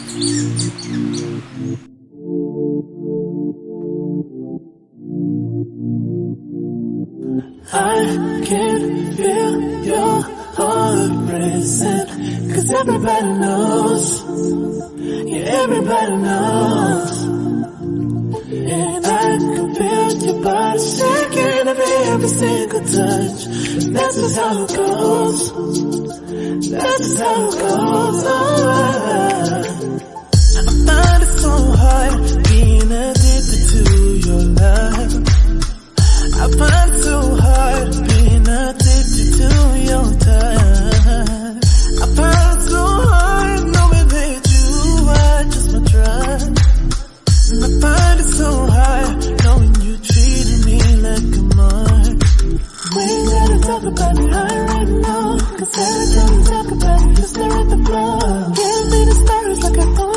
I can feel your heart racing, 'cause everybody knows, yeah, everybody knows. And I can feel your body shaking every single touch. That's just how it goes. That's just how it goes. I find it so hard being addicted to your love. I find it so hard being addicted to your touch. I find it so hard knowing that you are just my drug. And I find it so hard knowing you treated me like a mark. We ain't gotta talk about it right now, 'cause every time we talk about it, you stare at the floor. Give me the stars like I thought.